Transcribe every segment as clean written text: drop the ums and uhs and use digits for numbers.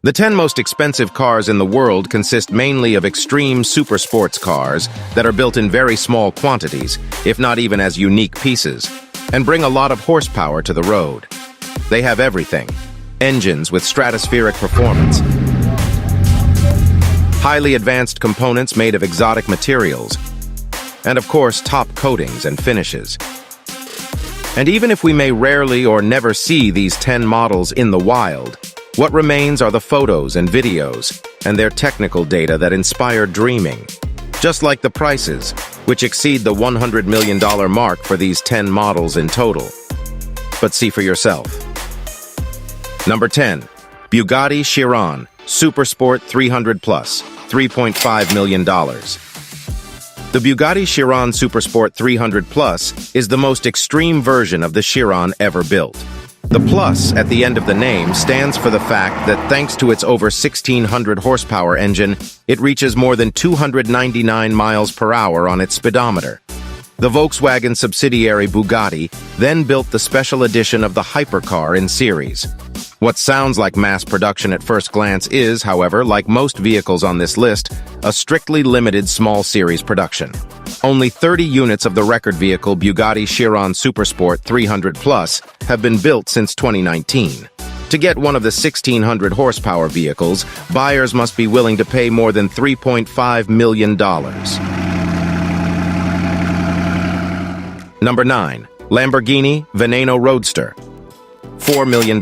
The 10 most expensive cars in the world consist mainly of extreme super sports cars that are built in very small quantities, if not even as unique pieces, and bring a lot of horsepower to the road. They have everything: engines with stratospheric performance, highly advanced components made of exotic materials, and of course, top coatings and finishes. And even if we may rarely or never see these 10 models in the wild, what remains are the photos and videos and their technical data that inspire dreaming, just like the prices, which exceed the $100 million mark for these 10 models in total. But see for yourself. Number 10. Bugatti Chiron Supersport 300 Plus, $3.5 million. The Bugatti Chiron Supersport 300 Plus is the most extreme version of the Chiron ever built. The plus at the end of the name stands for the fact that thanks to its over 1,600 horsepower engine, it reaches more than 299 miles per hour on its speedometer. The Volkswagen subsidiary Bugatti then built the special edition of the hypercar in series. What sounds like mass production at first glance is, however, like most vehicles on this list, a strictly limited small series production. Only 30 units of the record vehicle Bugatti Chiron Supersport 300 Plus have been built since 2019. To get one of the 1,600 horsepower vehicles, buyers must be willing to pay more than $3.5 million. Number 9. Lamborghini Veneno Roadster, $4 million.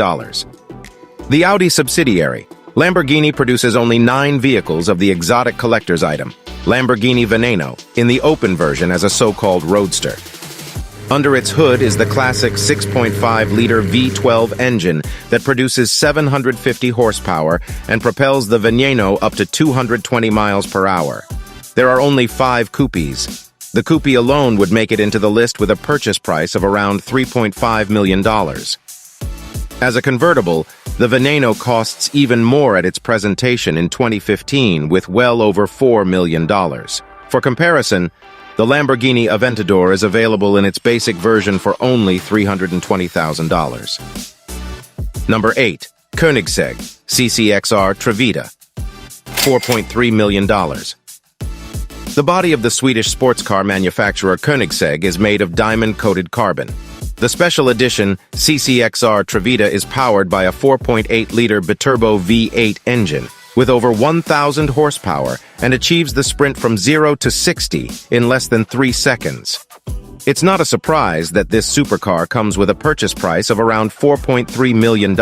The Audi subsidiary, Lamborghini produces only 9 vehicles of the exotic collector's item, Lamborghini Veneno, in the open version as a so-called roadster. Under its hood is the classic 6.5-liter V12 engine that produces 750 horsepower and propels the Veneno up to 220 miles per hour. There are only 5 coupes. The coupe alone would make it into the list with a purchase price of around $3.5 million. As a convertible, the Veneno costs even more at its presentation in 2015 with well over $4 million. For comparison, the Lamborghini Aventador is available in its basic version for only $320,000. Number 8. Koenigsegg CCXR Trevita, $4.3 million. The body of the Swedish sports car manufacturer Koenigsegg is made of diamond-coated carbon. The special edition CCXR Trevita is powered by a 4.8-liter biturbo V8 engine with over 1,000 horsepower and achieves the sprint from 0 to 60 in less than 3 seconds. It's not a surprise that this supercar comes with a purchase price of around $4.3 million.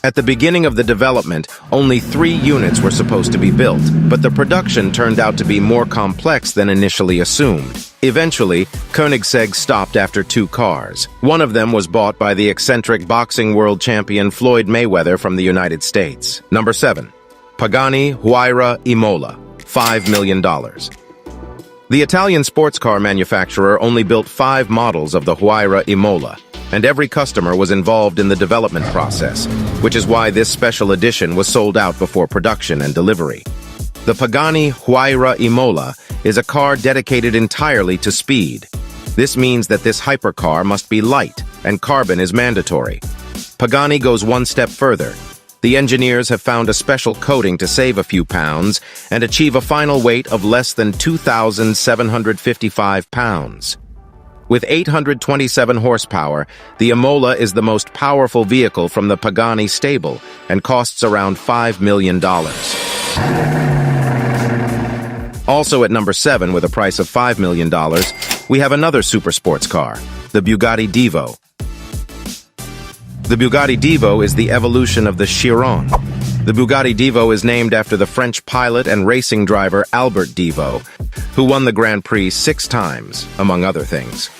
At the beginning of the development, only 3 units were supposed to be built, but the production turned out to be more complex than initially assumed. Eventually, Koenigsegg stopped after 2 cars. One of them was bought by the eccentric boxing world champion Floyd Mayweather from the United States. Number 7. Pagani Huayra Imola, $5 million. The Italian sports car manufacturer only built 5 models of the Huayra Imola, and every customer was involved in the development process, which is why this special edition was sold out before production and delivery. The Pagani Huayra Imola is a car dedicated entirely to speed. This means that this hypercar must be light, and carbon is mandatory. Pagani goes one step further. The engineers have found a special coating to save a few pounds and achieve a final weight of less than 2,755 pounds. With 827 horsepower, the Imola is the most powerful vehicle from the Pagani stable and costs around $5 million. Also at number 7, with a price of $5 million, we have another super sports car, the Bugatti Divo. The Bugatti Divo is the evolution of the Chiron. The Bugatti Divo is named after the French pilot and racing driver Albert Divo, who won the Grand Prix 6 times, among other things.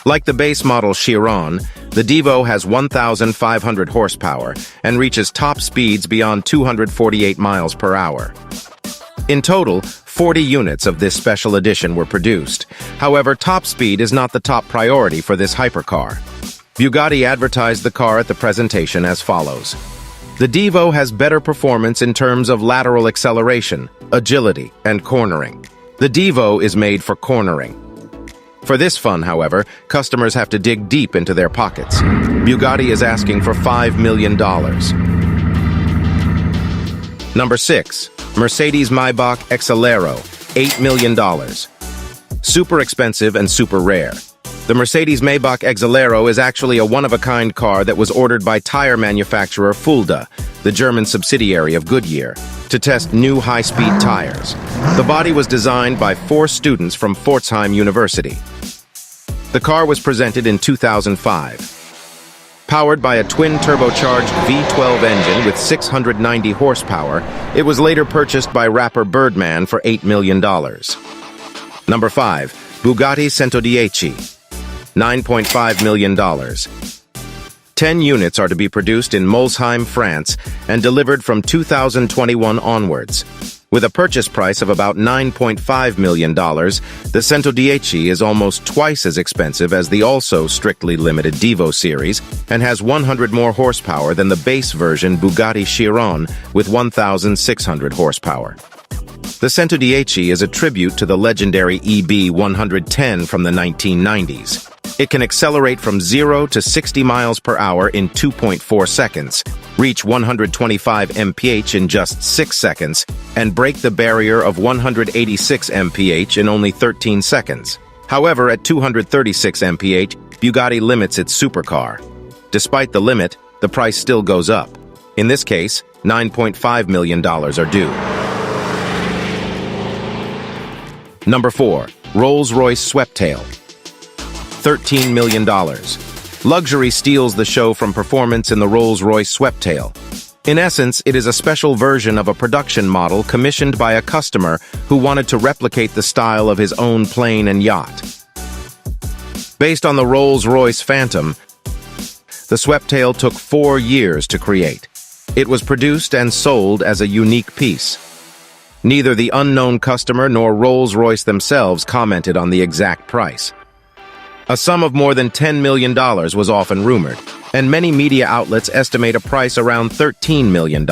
Like the base model Chiron, the Divo has 1,500 horsepower and reaches top speeds beyond 248 miles per hour. In total, 40 units of this special edition were produced. However, top speed is not the top priority for this hypercar. Bugatti advertised the car at the presentation as follows. The Divo has better performance in terms of lateral acceleration, agility, and cornering. The Divo is made for cornering. For this fun, however, customers have to dig deep into their pockets. Bugatti is asking for $5 million. Number 6. Mercedes-Maybach Exelero, $8 million. Super expensive and super rare. The Mercedes-Maybach Exelero is actually a one-of-a-kind car that was ordered by tire manufacturer Fulda, the German subsidiary of Goodyear, to test new high-speed tires. The body was designed by 4 students from Pforzheim University. The car was presented in 2005. Powered by a twin-turbocharged V12 engine with 690 horsepower, it was later purchased by rapper Birdman for $8 million. Number 5. Bugatti 110, $9.5 million. 10 units are to be produced in Molsheim, France, and delivered from 2021 onwards. With a purchase price of about $9.5 million, the 110 is almost twice as expensive as the also strictly limited Devo series and has 100 more horsepower than the base version Bugatti Chiron with 1,600 horsepower. The 110 is a tribute to the legendary EB 110 from the 1990s. It can accelerate from 0 to 60 miles per hour in 2.4 seconds, reach 125 mph in just 6 seconds, and break the barrier of 186 mph in only 13 seconds. However, at 236 mph, Bugatti limits its supercar. Despite the limit, the price still goes up. In this case, $9.5 million are due. Number 4. Rolls-Royce Sweptail, $13 million. Luxury steals the show from performance in the Rolls-Royce Sweptail. In essence, it is a special version of a production model commissioned by a customer who wanted to replicate the style of his own plane and yacht. Based on the Rolls-Royce Phantom, the Sweptail took 4 years to create. It was produced and sold as a unique piece. Neither the unknown customer nor Rolls-Royce themselves commented on the exact price. A sum of more than $10 million was often rumored, and many media outlets estimate a price around $13 million.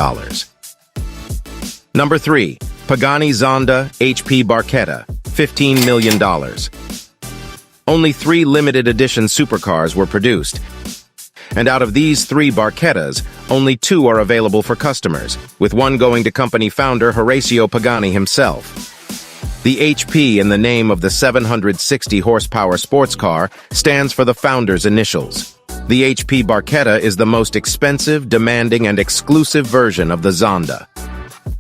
Number 3. Pagani Zonda HP Barchetta, $15 million. Only 3 limited edition supercars were produced, and out of these 3 Barchettas, only 2 are available for customers, with one going to company founder Horacio Pagani himself. The HP in the name of the 760 horsepower sports car stands for the founder's initials. The HP Barchetta is the most expensive, demanding, and exclusive version of the Zonda,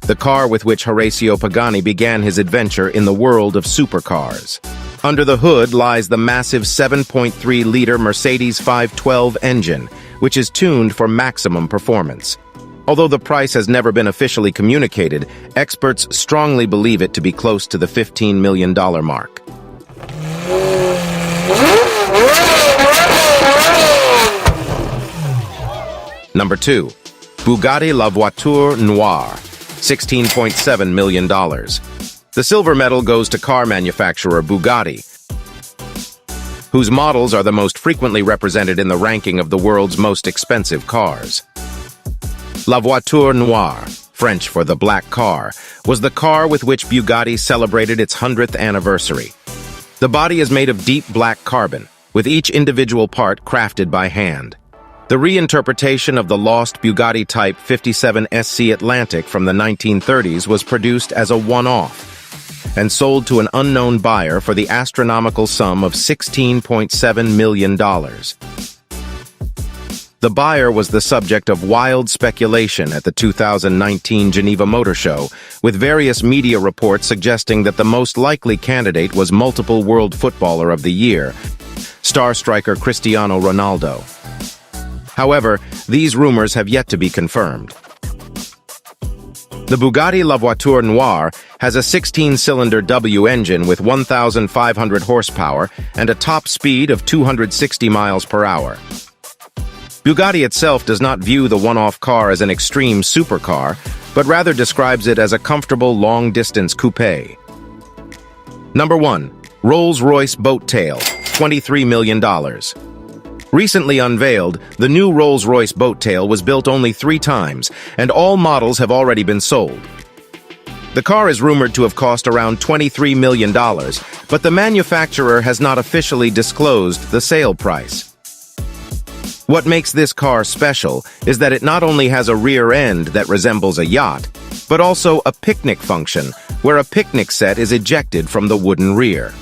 the car with which Horacio Pagani began his adventure in the world of supercars. Under the hood lies the massive 7.3-liter Mercedes 512 engine, which is tuned for maximum performance. Although the price has never been officially communicated, experts strongly believe it to be close to the $15 million mark. Number 2. Bugatti La Voiture Noire, $16.7 million. The silver medal goes to car manufacturer Bugatti, whose models are the most frequently represented in the ranking of the world's most expensive cars. La Voiture Noire, French for the black car, was the car with which Bugatti celebrated its 100th anniversary. The body is made of deep black carbon, with each individual part crafted by hand. The reinterpretation of the lost Bugatti Type 57 SC Atlantic from the 1930s was produced as a one-off and sold to an unknown buyer for the astronomical sum of $16.7 million. The buyer was the subject of wild speculation at the 2019 Geneva Motor Show, with various media reports suggesting that the most likely candidate was multiple World Footballer of the Year, star striker Cristiano Ronaldo. However, these rumors have yet to be confirmed. The Bugatti La Voiture Noire has a 16-cylinder W engine with 1,500 horsepower and a top speed of 260 miles per hour. Bugatti itself does not view the one-off car as an extreme supercar, but rather describes it as a comfortable long-distance coupe. Number 1. Rolls-Royce Boat Tail, $23 million. Recently unveiled, the new Rolls-Royce Boat Tail was built only 3 times, and all models have already been sold. The car is rumored to have cost around $23 million, but the manufacturer has not officially disclosed the sale price. What makes this car special is that it not only has a rear end that resembles a yacht, but also a picnic function, where a picnic set is ejected from the wooden rear.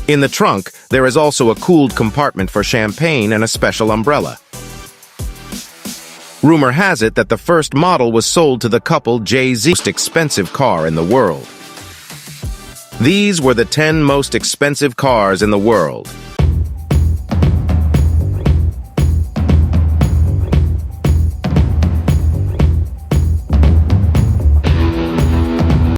In the trunk, there is also a cooled compartment for champagne and a special umbrella. Rumor has it that the first model was sold to the couple Jay-Z, most expensive car in the world. These were the 10 most expensive cars in the world.